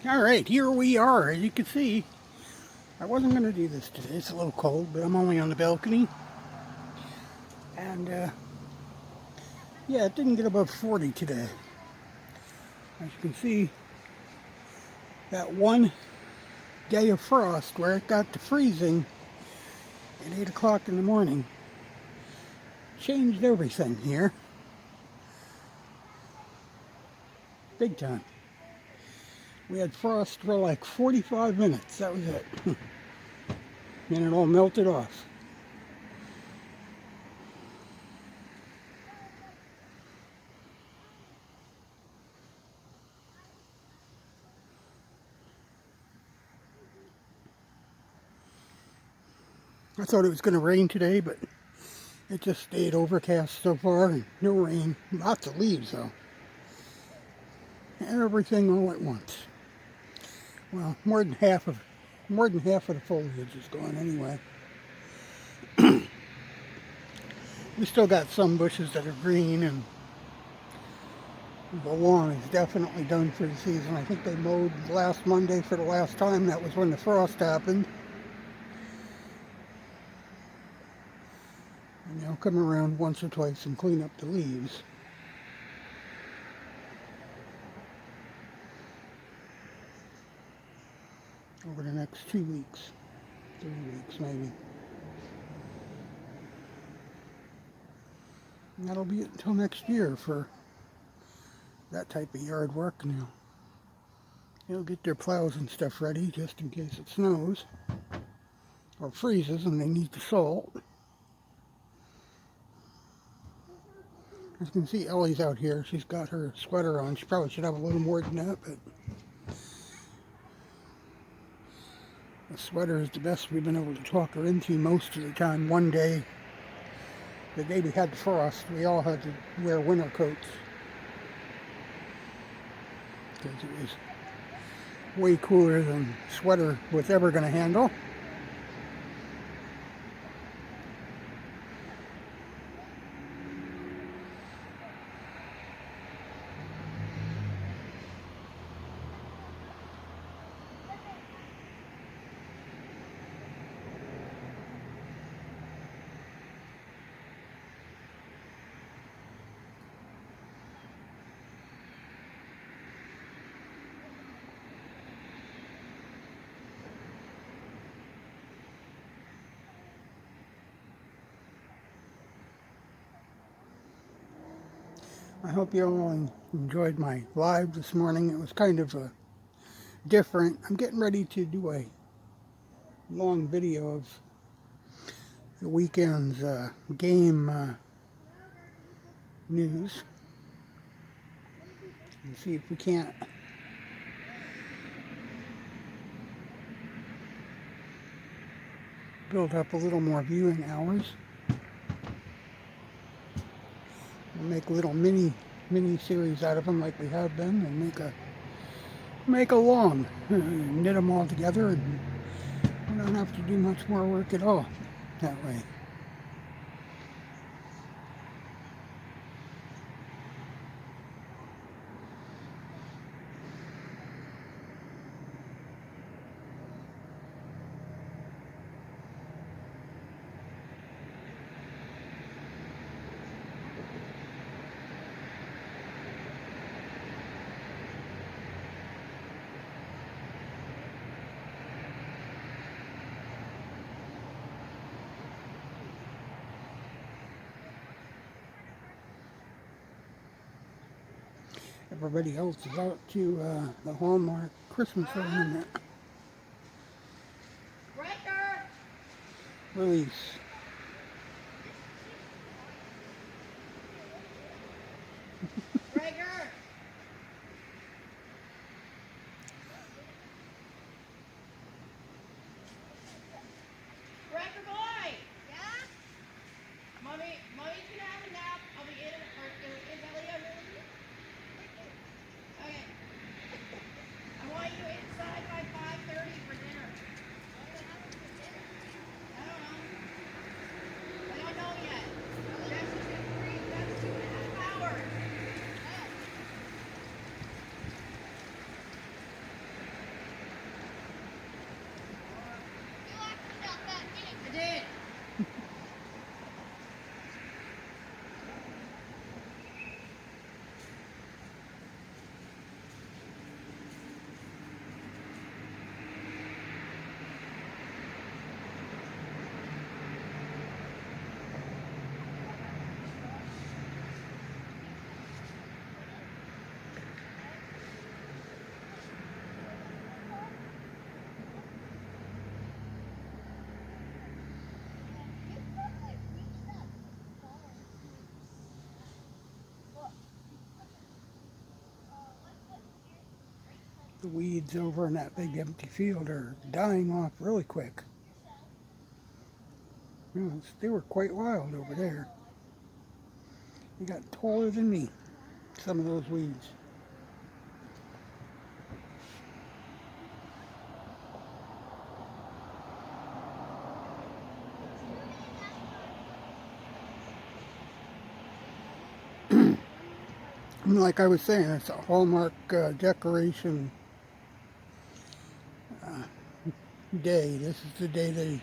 Alright, here we are. As you can see, I wasn't going to do this today. It's a little cold, but I'm only on the balcony. And, yeah, it didn't get above 40 today. As you can see, that one day of frost where it got to freezing at 8 o'clock in the morning changed everything here. Big time. We had frost for like 45 minutes. That was it. And it all melted off. I thought it was going to rain today, but it just stayed overcast so far and no rain. Lots of leaves though. Everything all at once. Well, more than half of the foliage is gone anyway. We still got some bushes that are green, and the lawn is definitely done for the season. I think they mowed last Monday for the last time. That was when the frost happened. And they'll come around once or twice and clean up the leaves. Over the next 2 weeks, 3 weeks maybe. And that'll be it until next year for that type of yard work now. They'll get their plows and stuff ready just in case it snows or freezes and they need the salt. As you can see, Ellie's out here. She's got her sweater on. She probably should have a little more than that, but the sweater is the best we've been able to talk her into most of the time. One day, the day we had the frost, we all had to wear winter coats because it was way cooler than sweater was ever going to handle. I hope you all enjoyed my live this morning. It was kind of different. I'm getting ready to do a long video of the weekend's game news and see if we can't build up a little more viewing hours. We'll make a little mini series out of them like we have been, and make a long, knit them all together, and we don't have to do much more work at all that way. Everybody else is out to the Hallmark Christmas ornament release. The weeds over in that big empty field are dying off really quick. You know, they were quite wild over there. They got taller than me, some of those weeds. Like I was saying, it's a Hallmark decoration day. This is the day they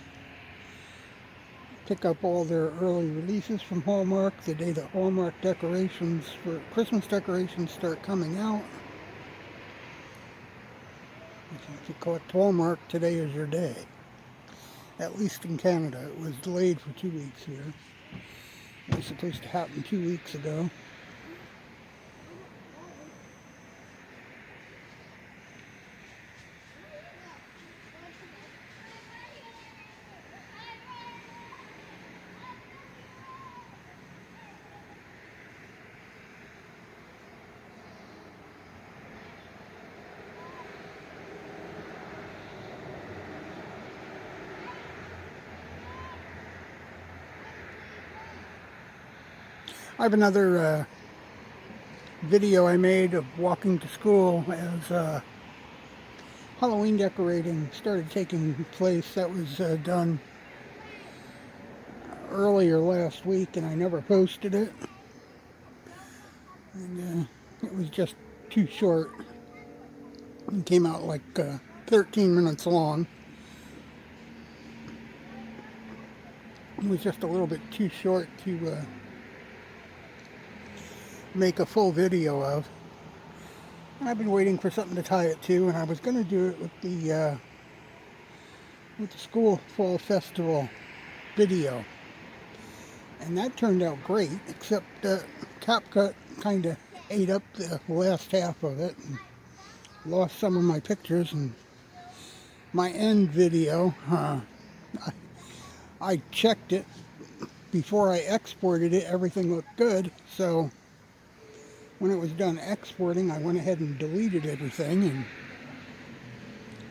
pick up all their early releases from Hallmark, the day that Hallmark decorations for Christmas decorations start coming out. If you collect Hallmark, today is your day. At least in Canada. It was delayed for 2 weeks here. It was supposed to happen 2 weeks ago. I have another video I made of walking to school as Halloween decorating started taking place. That was done earlier last week, and I never posted it. And it was just too short. It came out like 13 minutes long. It was just a little bit too short to make a full video of. And I've been waiting for something to tie it to, and I was going to do it with the school fall festival video. And that turned out great, except CapCut kind of ate up the last half of it and lost some of my pictures. And my end video, I checked it before I exported it. Everything looked good, so when it was done exporting, I went ahead and deleted everything, and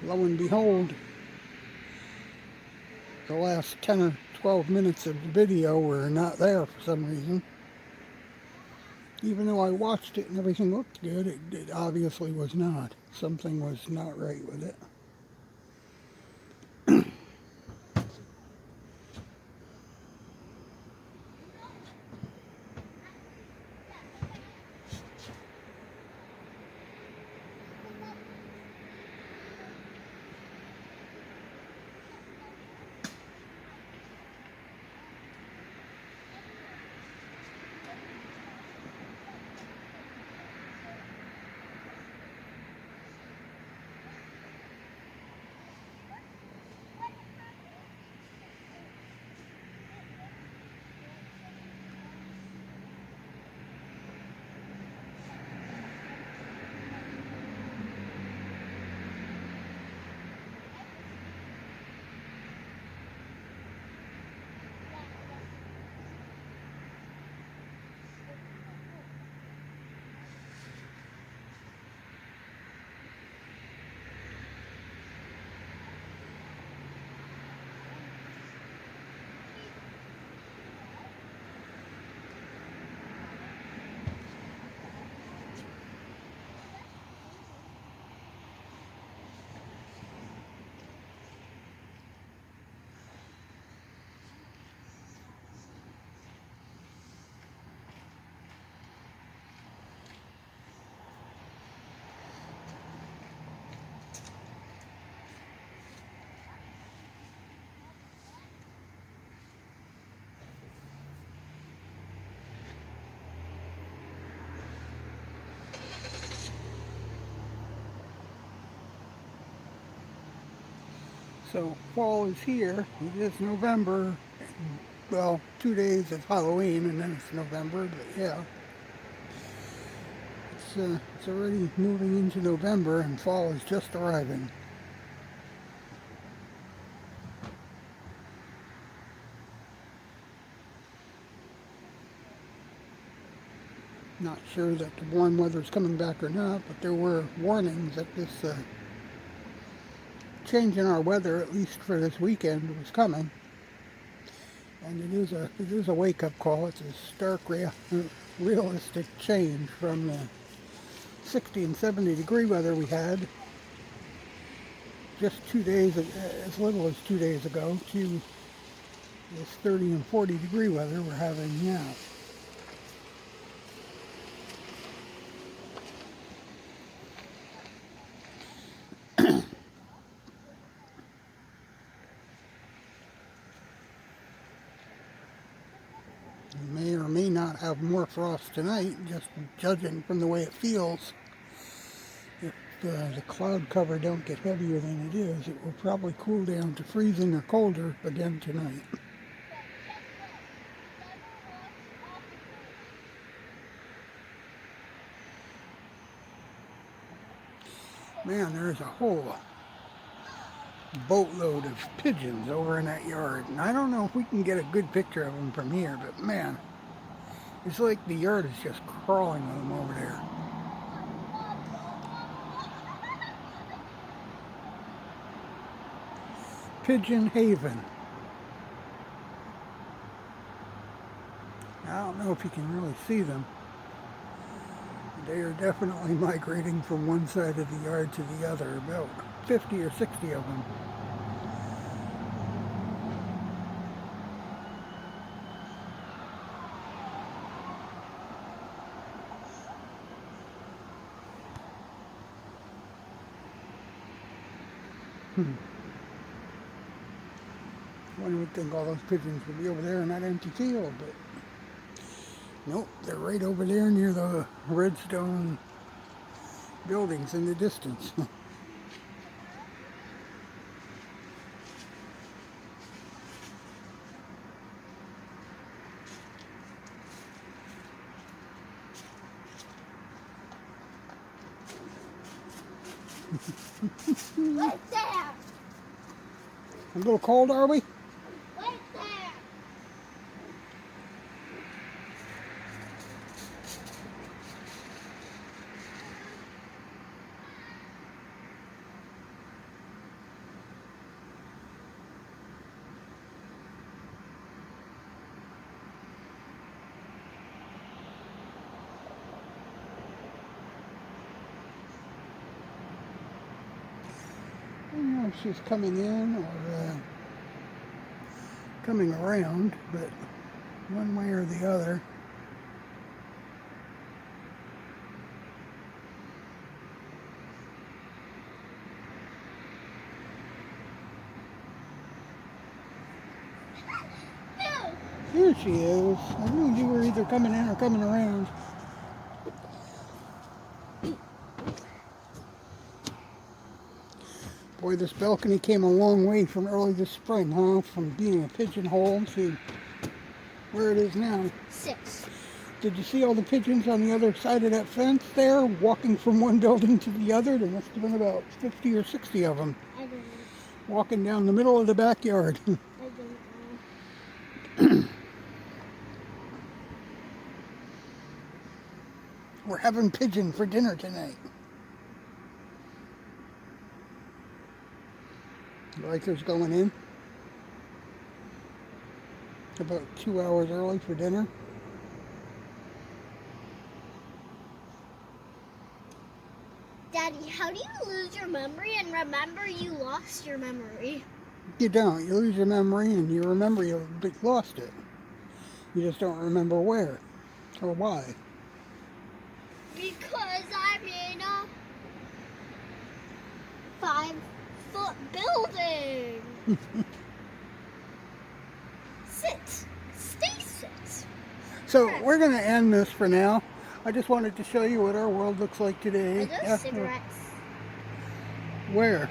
lo and behold, the last 10 or 12 minutes of the video were not there for some reason. Even though I watched it and everything looked good, it obviously was not. Something was not right with it. So fall is here. It is November. Well, 2 days of Halloween, and then it's November. But yeah, it's already moving into November, and fall is just arriving. Not sure that the warm weather is coming back or not, but there were warnings that this change in our weather, at least for this weekend, was coming. And it is a wake-up call. It's a stark, realistic change from the 60 and 70 degree weather we had just 2 days, as little as 2 days ago, to this 30 and 40 degree weather we're having now. We may or may not have more frost tonight, just judging from the way it feels. If the cloud cover don't get heavier than it is, it will probably cool down to freezing or colder again tonight. Man, there's a whole boatload of pigeons over in that yard, and I don't know if we can get a good picture of them from here, but man, it's like the yard is just crawling with them over there. Pigeon Haven. I don't know if you can really see them. They are definitely migrating from one side of the yard to the other, about 50 or 60 of them. One would think all those pigeons would be over there in that empty field, but nope, they're right over there near the redstone buildings in the distance. What's there? A little cold, are we? What's there? I don't know if she's coming in or coming around, but one way or the other. Here she is. I knew you were either coming in or coming around. Boy, this balcony came a long way from early this spring, huh? From being a pigeonhole to where it is now. 6. Did you see all the pigeons on the other side of that fence there, walking from one building to the other? There must have been about 50 or 60 of them. I don't know. Walking down the middle of the backyard. I don't know. We're having pigeon for dinner tonight. Riker's going in about 2 hours early for dinner. Daddy, how do you lose your memory and remember you lost your memory? You don't. You lose your memory and you remember you lost it. You just don't remember where or why. Because I'm in a 5-foot building. Sit. Stay sit. So we're going to end this for now. I just wanted to show you what our world looks like today. Are those cigarettes? Where?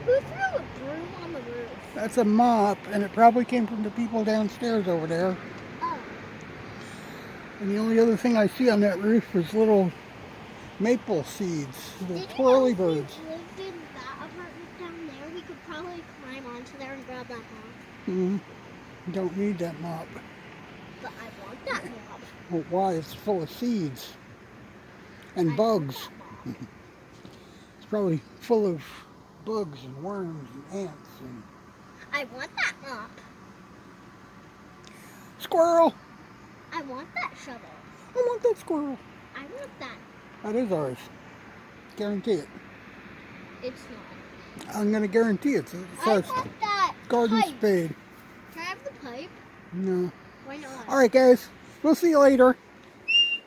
Who threw a broom on the roof? That's a mop, and it probably came from the people downstairs over there. Oh. And the only other thing I see on that roof is little maple seeds, little Did twirly you know if birds. we lived in that apartment down there, we could probably climb onto there and grab that mop? You don't need that mop. But I want that mop. Well, why? It's full of seeds and I bugs. want that mop. It's probably full of bugs and worms and ants and I want that mop. squirrel. I want that shovel. I want that squirrel. I want that. That is ours. Guarantee it. It's not. I'm going to guarantee it. It I says want that garden pipe. spade. Can I have the pipe? No. Why not? Alright guys, we'll see you later.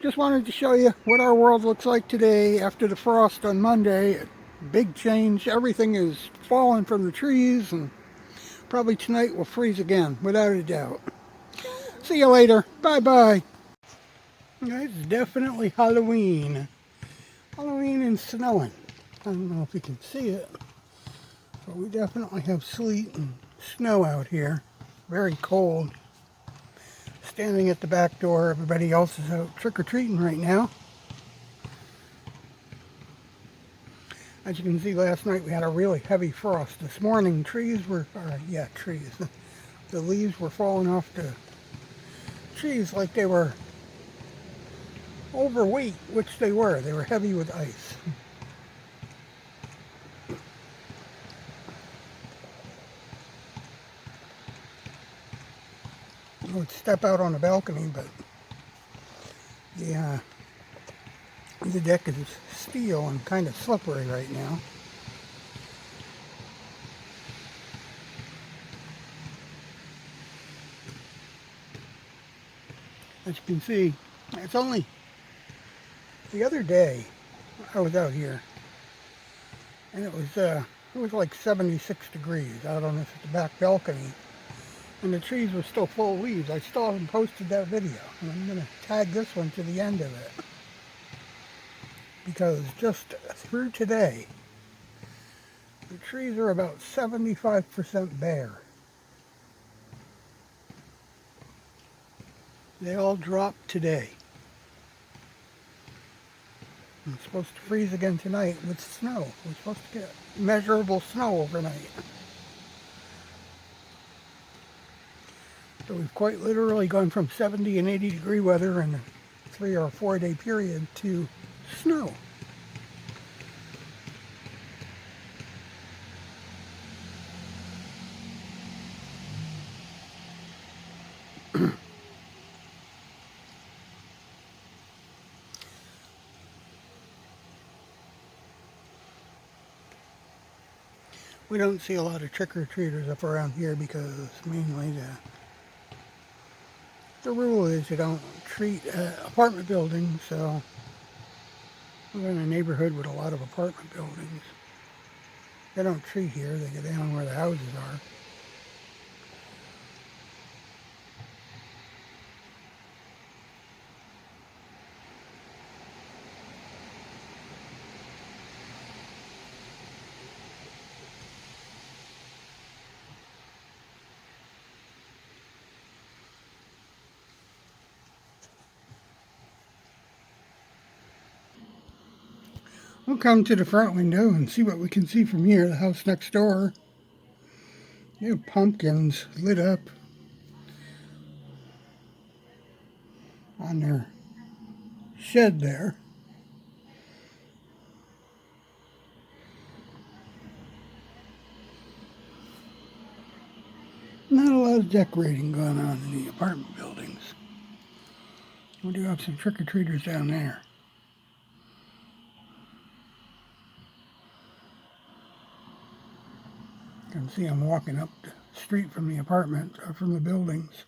Just wanted to show you what our world looks like today after the frost on Monday. Big change. Everything is falling from the trees, and probably tonight will freeze again, without a doubt. See you later. Bye-bye. It's definitely Halloween. Halloween and snowing. I don't know if you can see it, but we definitely have sleet and snow out here. Very cold. Standing at the back door, everybody else is out trick-or-treating right now. As you can see, last night we had a really heavy frost. This morning, trees. The leaves were falling off the trees like they were overweight, which they were. They were heavy with ice. I would step out on the balcony, but the deck is steel and kind of slippery right now. As you can see, it's only the other day I was out here, and it was like 76 degrees out on the back balcony, and the trees were still full of leaves. I still haven't posted that video, and I'm going to tag this one to the end of it, because just through today, the trees are about 75% bare. They all dropped today. It's supposed to freeze again tonight with snow. We're supposed to get measurable snow overnight. So we've quite literally gone from 70 and 80 degree weather in a 3 or 4 day period to snow. We don't see a lot of trick-or-treaters up around here because mainly the rule is you don't treat apartment buildings, so we're in a neighborhood with a lot of apartment buildings. They don't treat here, they go down where the houses are. We'll come to the front window and see what we can see from here. The house next door. You have pumpkins lit up on their shed there. Not a lot of decorating going on in the apartment buildings. We do have some trick-or-treaters down there. You can see them walking up the street from the apartment, or from the buildings.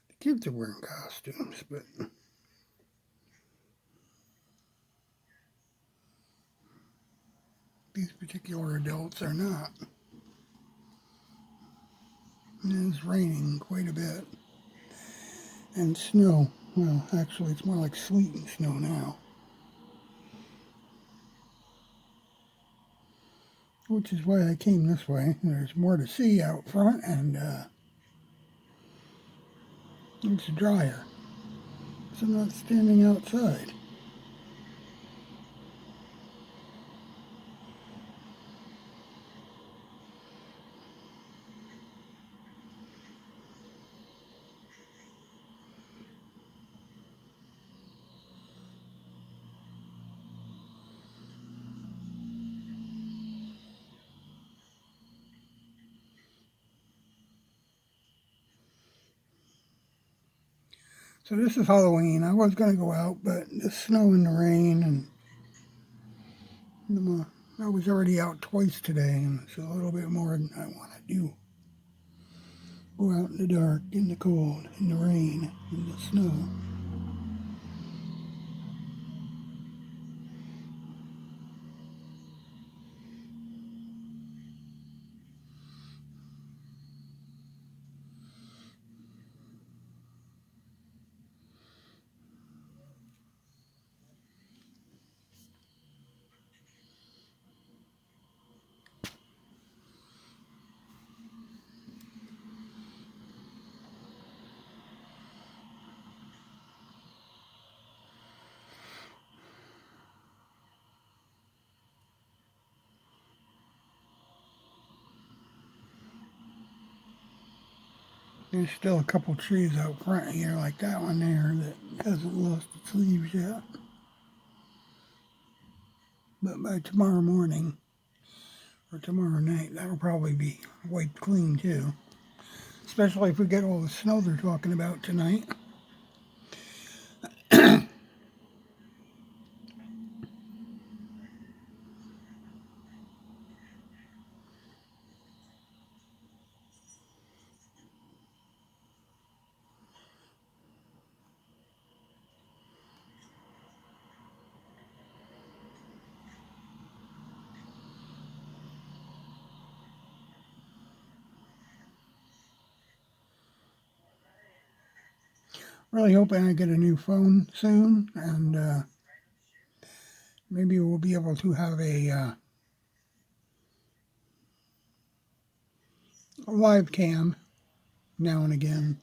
The kids are wearing costumes, but these particular adults are not. It is raining quite a bit, and snow. Well, actually, it's more like sleeting snow now. Which is why I came this way. There's more to see out front, and it's drier. So I'm not standing outside. So this is Halloween. I was going to go out, but the snow and the rain, and I was already out twice today, and it's a little bit more than I want to do. Go out in the dark, in the cold, in the rain, in the snow. There's still a couple trees out front here, like that one there, that hasn't lost its leaves yet. But by tomorrow morning, or tomorrow night, that'll probably be wiped clean too. Especially if we get all the snow they're talking about tonight. Really hoping I get a new phone soon, and maybe we'll be able to have a live cam now and again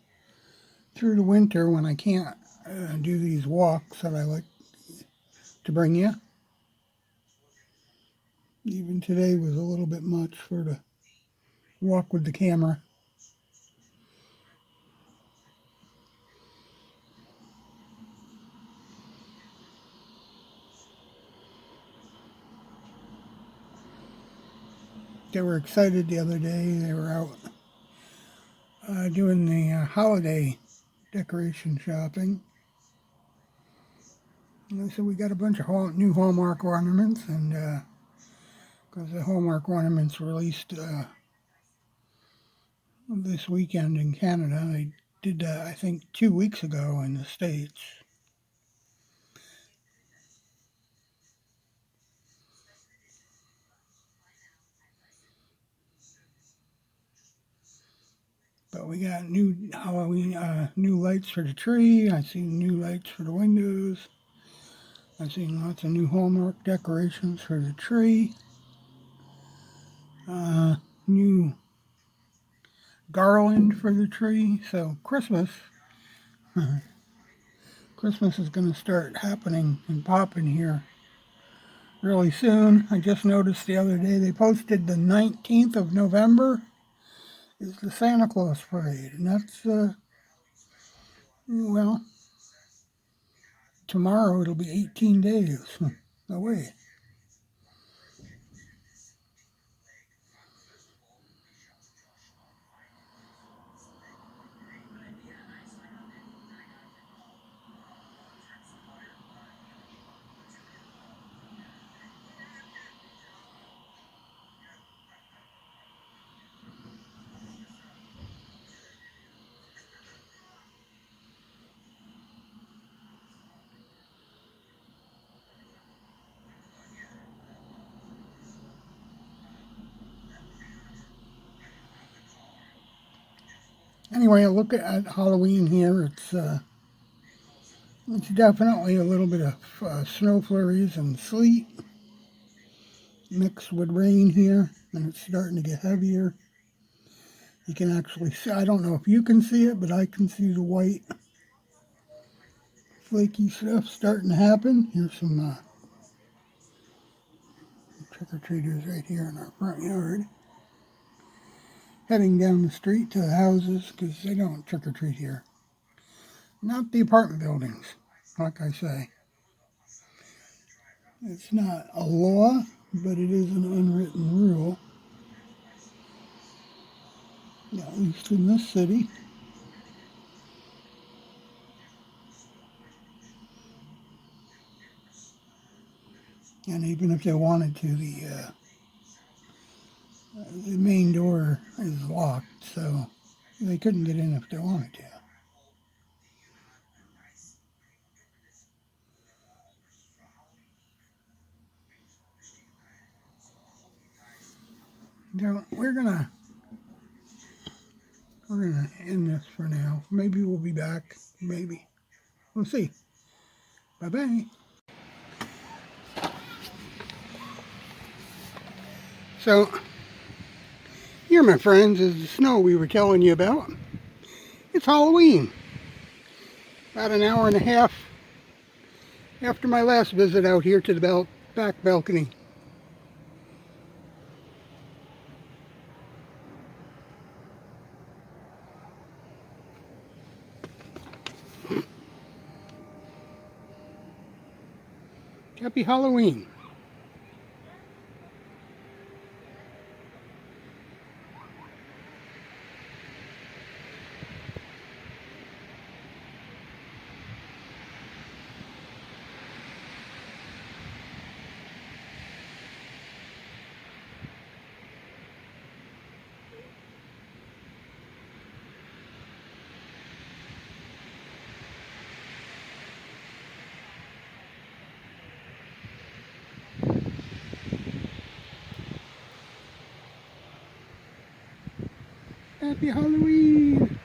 through the winter when I can't do these walks that I like to bring you. Even today was a little bit much for the walk with the camera. They were excited the other day. They were out doing the holiday decoration shopping. And so we got a bunch of new Hallmark ornaments, and because the Hallmark ornaments released this weekend in Canada. They did that, I think, 2 weeks ago in the States. But we got new Halloween, new lights for the tree. I've seen new lights for the windows. I've seen lots of new Hallmark decorations for the tree. New garland for the tree. So Christmas is going to start happening and popping here really soon. I just noticed the other day they posted the 19th of November is the Santa Claus parade, and that's well, tomorrow it'll be 18 days away. Anyway, I look at Halloween here. It's It's definitely a little bit of snow flurries and sleet mixed with rain here, and it's starting to get heavier. You can actually see, I don't know if you can see it, but I can see the white flaky stuff starting to happen. Here's some trick-or-treaters right here in our front yard. Heading down the street to the houses because they don't trick-or-treat here. Not the apartment buildings, like I say. It's not a law, but it is an unwritten rule. At least in this city. And even if they wanted to, the main door is locked, so they couldn't get in if they wanted to. So we're gonna end this for now. Maybe we'll be back. Maybe we'll see. Bye bye. So here, my friends, is the snow we were telling you about. It's Halloween. About an hour and a half after my last visit out here to the back balcony. Happy Halloween. Happy Halloween!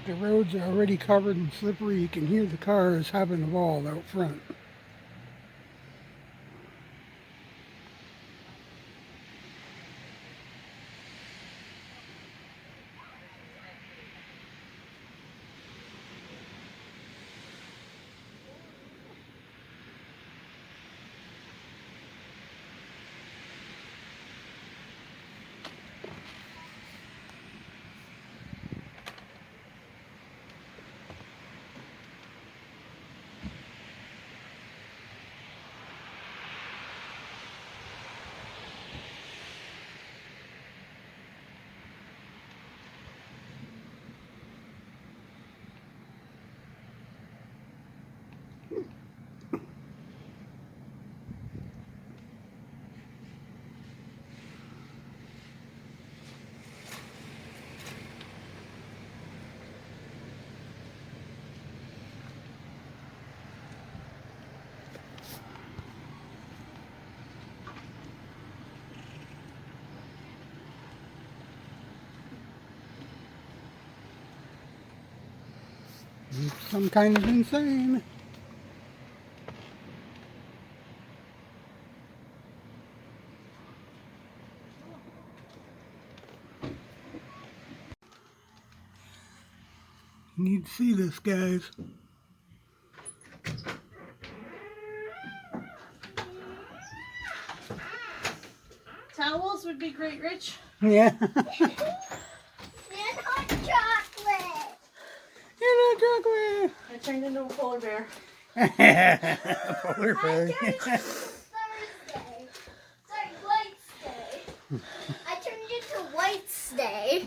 The roads are already covered and slippery. You can hear the cars having a ball out front. Some kind of insane. You need to see this, guys. Towels would be great, Rich. Yeah. And hot chocolate. Hello, chocolate. I turned into a polar bear. Polar bear. I turned into White's Day.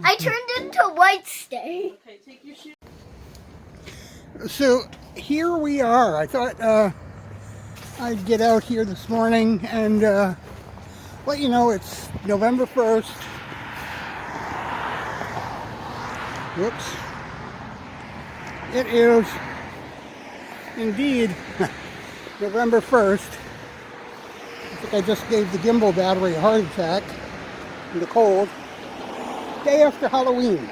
I turned into White's Day. Okay, take your shoes. So here we are. I thought I'd get out here this morning and, well, let you know it's November 1st. Whoops. It is indeed November 1st. I think I just gave the gimbal battery a heart attack in the cold. Day after Halloween.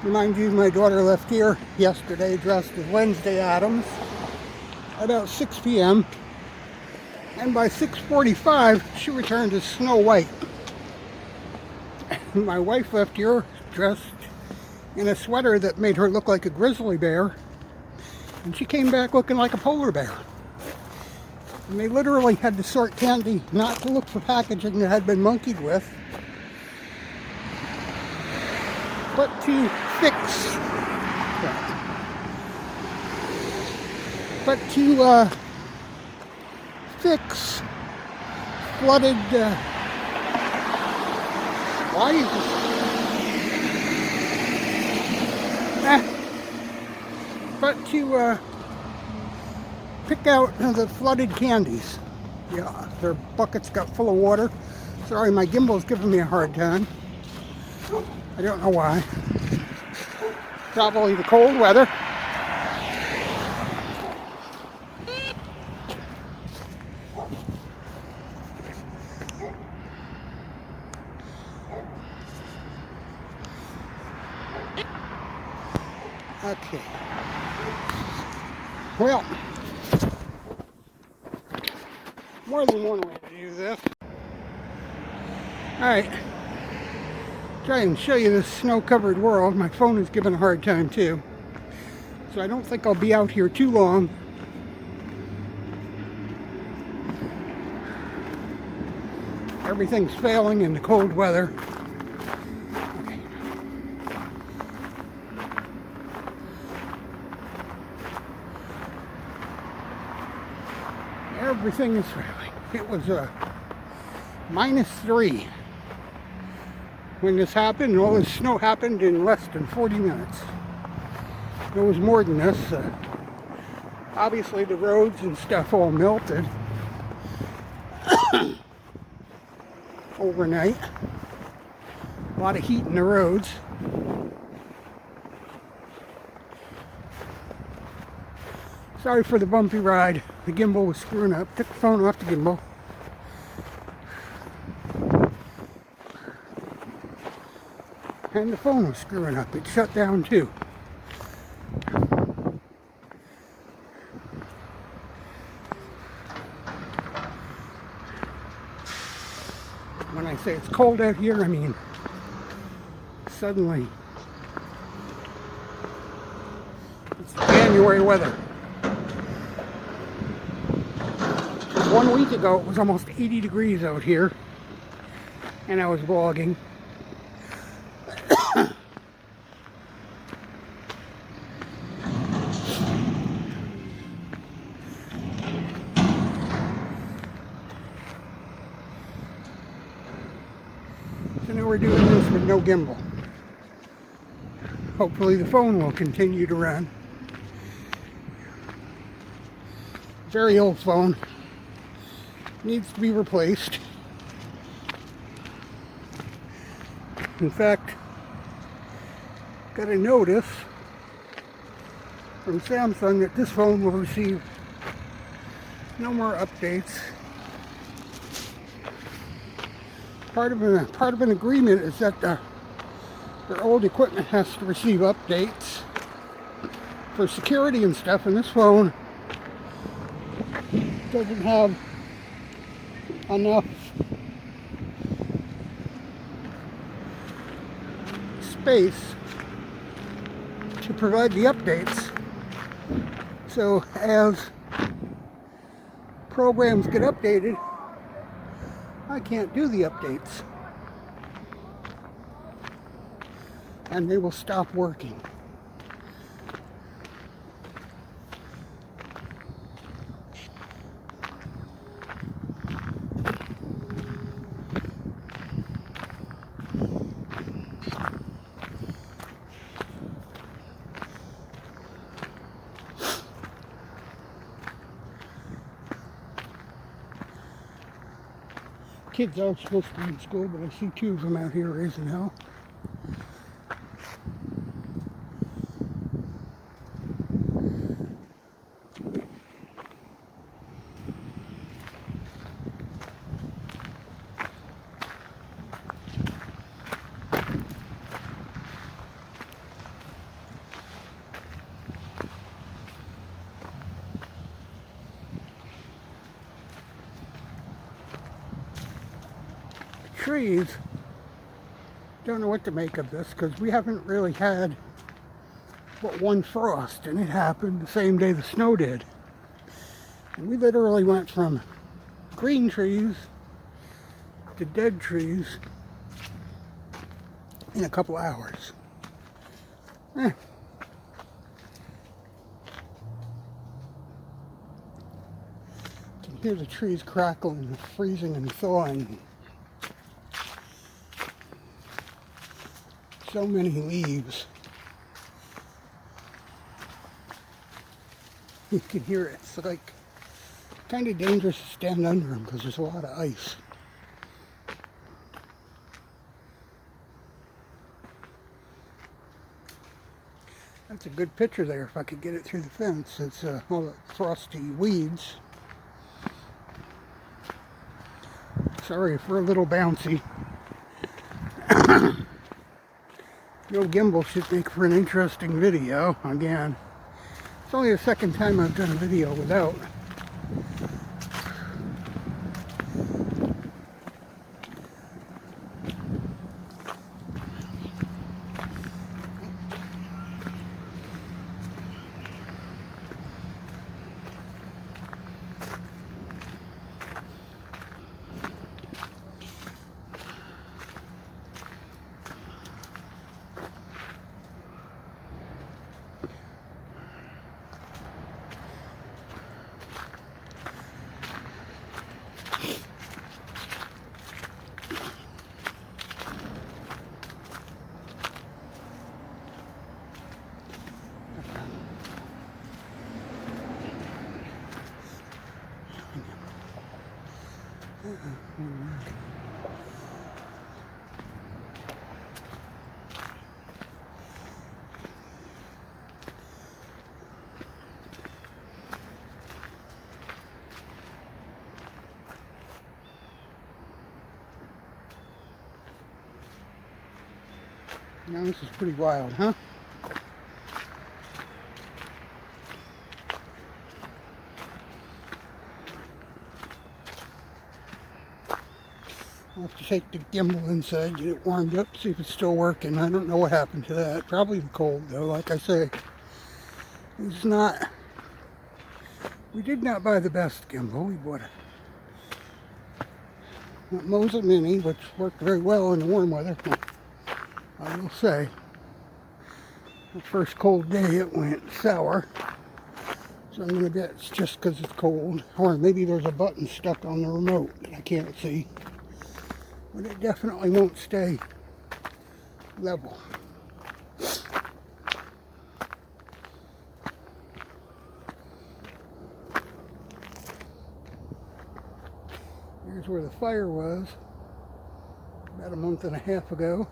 Remind you, my daughter left here yesterday dressed as Wednesday Addams about 6 p.m. And by 6:45, she returned as Snow White. My wife left here dressed in a sweater that made her look like a grizzly bear. And she came back looking like a polar bear. And they literally had to sort candy not to look for packaging that had been monkeyed with, but to fix flooded why is this? But to pick out the flooded candies. Yeah, their buckets got full of water. Sorry, my gimbal's giving me a hard time. I don't know why. Probably the cold weather. Okay. Well, more than one way to do this. Alright. Try and show you this snow-covered world. My phone is giving a hard time too. So I don't think I'll be out here too long. Everything's failing in the cold weather. Okay. Everything is failing. It was -3 when this happened, and all this snow happened in less than 40 minutes. It was more than this. Obviously the roads and stuff all melted overnight. A lot of heat in the roads. Sorry for the bumpy ride. The gimbal was screwing up. Took the phone off the gimbal. And the phone was screwing up. It shut down too. When I say it's cold out here, I mean suddenly it's January weather. 1 week ago it was almost 80 degrees out here and I was vlogging. So now we're doing this with no gimbal. Hopefully the phone will continue to run. Very old phone. Needs to be replaced. In fact, got a notice from Samsung that this phone will receive no more updates. Part of an agreement is that their old equipment has to receive updates for security and stuff, and this phone doesn't have enough space to provide the updates. So as programs get updated, I can't do the updates. And they will stop working. kids are supposed to be in school, but I see two of them out here raising hell. Trees, don't know what to make of this because we haven't really had but one frost, and it happened the same day the snow did. And we literally went from green trees to dead trees in a couple hours. You can hear the trees crackling, freezing and thawing. So many leaves. You can hear it. It's like kind of dangerous to stand under them because there's a lot of ice. That's a good picture there if I could get it through the fence. It's all the frosty weeds. Sorry if we're a little bouncy. The old gimbal should make for an interesting video. Again, it's only the second time I've done a video without. Now this is pretty wild, huh? I'll have to take the gimbal inside, get it warmed up, see if it's still working. I don't know what happened to that. Probably the cold, though. Like I say, it's not. We did not buy the best gimbal. We bought a Mosa Mini, which worked very well in the warm weather. I will say, the first cold day it went sour. So I'm going to bet it's just because it's cold. Or maybe there's a button stuck on the remote that I can't see. But it definitely won't stay level. Here's where the fire was about a month and a half ago.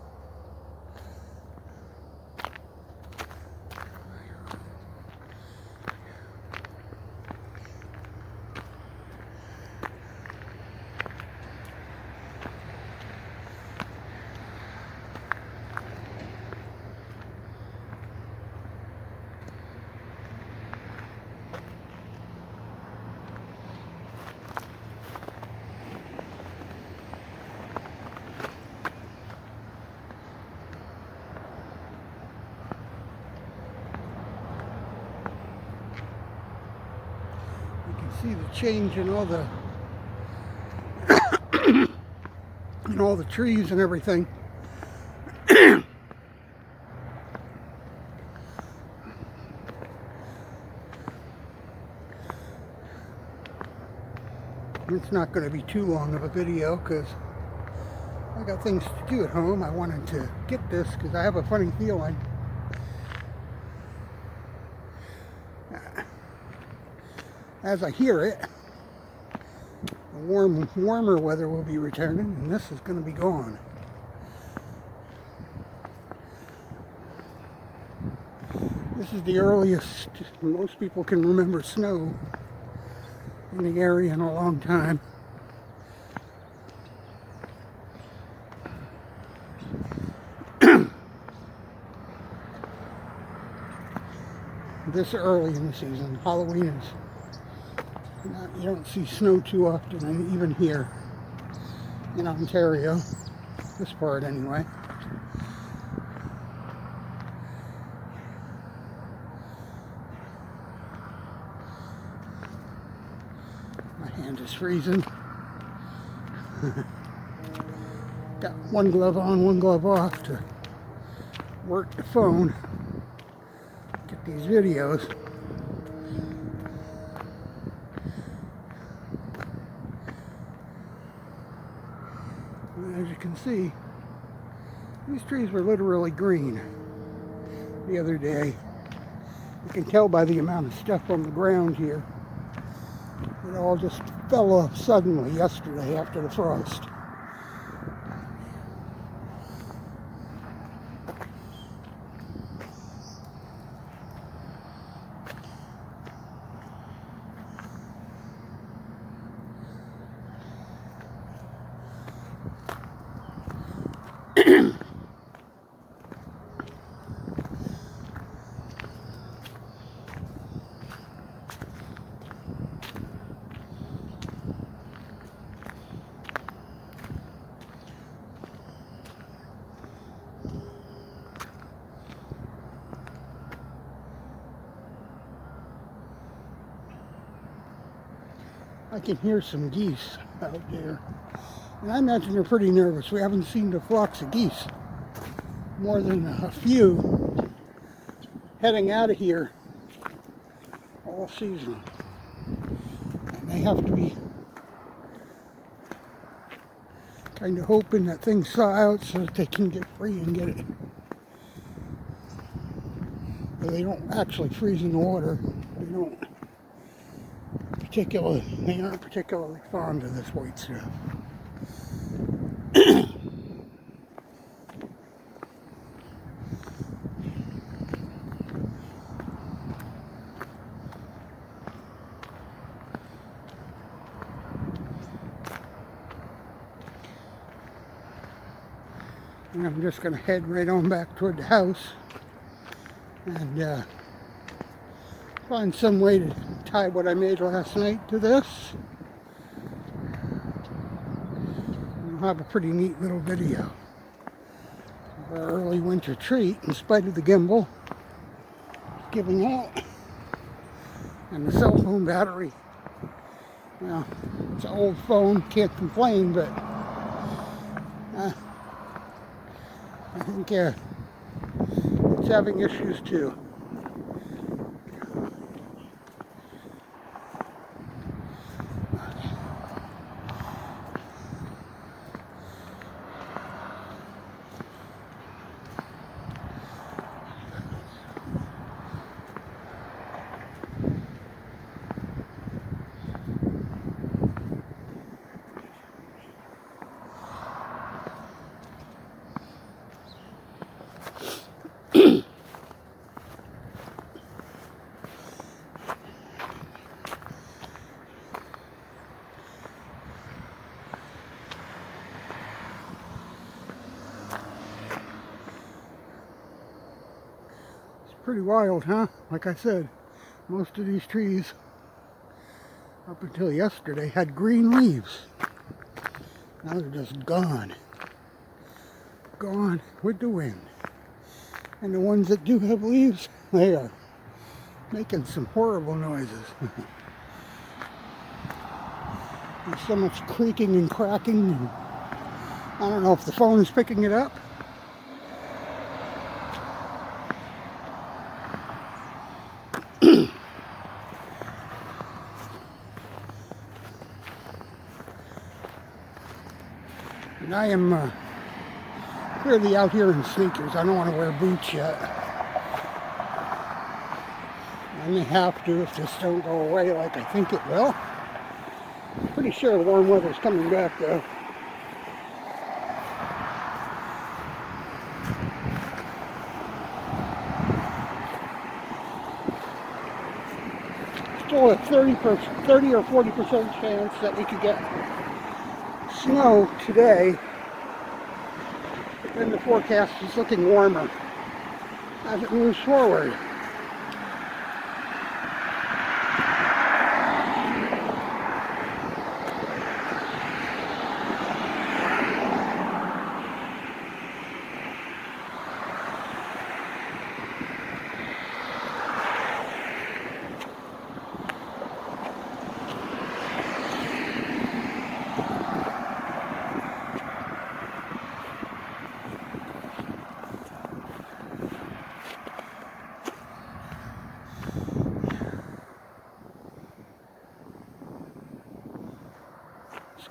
See the change in all the trees and everything. It's not going to be too long of a video because I got things to do at home. I wanted to get this because I have a funny feeling as I hear it, the warmer weather will be returning, and this is going to be gone. This is the earliest most people can remember snow in the area in a long time. This early in the season. Halloween is not, you don't see snow too often, and even here in Ontario, this part anyway. My hand is freezing. Got one glove on, one glove off to work the phone. Get these videos. And as you can see, these trees were literally green the other day. You can tell by the amount of stuff on the ground here. It all just fell off suddenly yesterday after the frost. I can hear some geese out there, and I imagine they're pretty nervous. We haven't seen the flocks of geese, more than a few, heading out of here all season. And they have to be kind of hoping that things thaw out so that they can get free and get it. But they don't actually freeze in the water. They aren't particularly fond of this white stuff. And I'm just going to head right on back toward the house and find some way to tie what I made last night to this. And I'll have a pretty neat little video of our early winter treat, in spite of the gimbal giving out and the cell phone battery. Well, it's an old phone, can't complain, but I think it's having issues too. Pretty wild, huh? Like I said, most of these trees, up until yesterday, had green leaves. Now they're just gone. Gone with the wind. And the ones that do have leaves, they are making some horrible noises. There's so much creaking and cracking, and I don't know if the phone is picking it up. And I am clearly out here in sneakers. I don't want to wear boots yet. I may have to if this don't go away like I think it will. Pretty sure the warm weather's coming back though. Still a 30 or 40% chance that we could get snow today. And the forecast is looking warmer as it moves forward.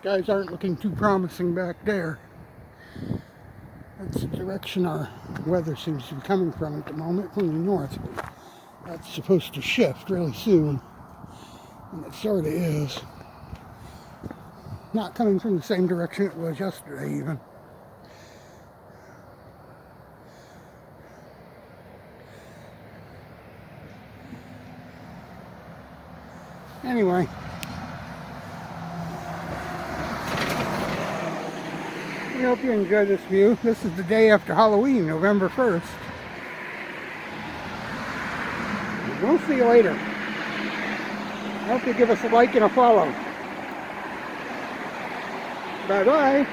Skies aren't looking too promising back there. That's the direction our weather seems to be coming from at the moment, from the north. That's supposed to shift really soon, and it sort of is. Not coming from the same direction it was yesterday even. Anyway. I hope you enjoy this view. This is the day after Halloween, November 1st. We'll see you later. I hope you give us a like and a follow. Bye-bye.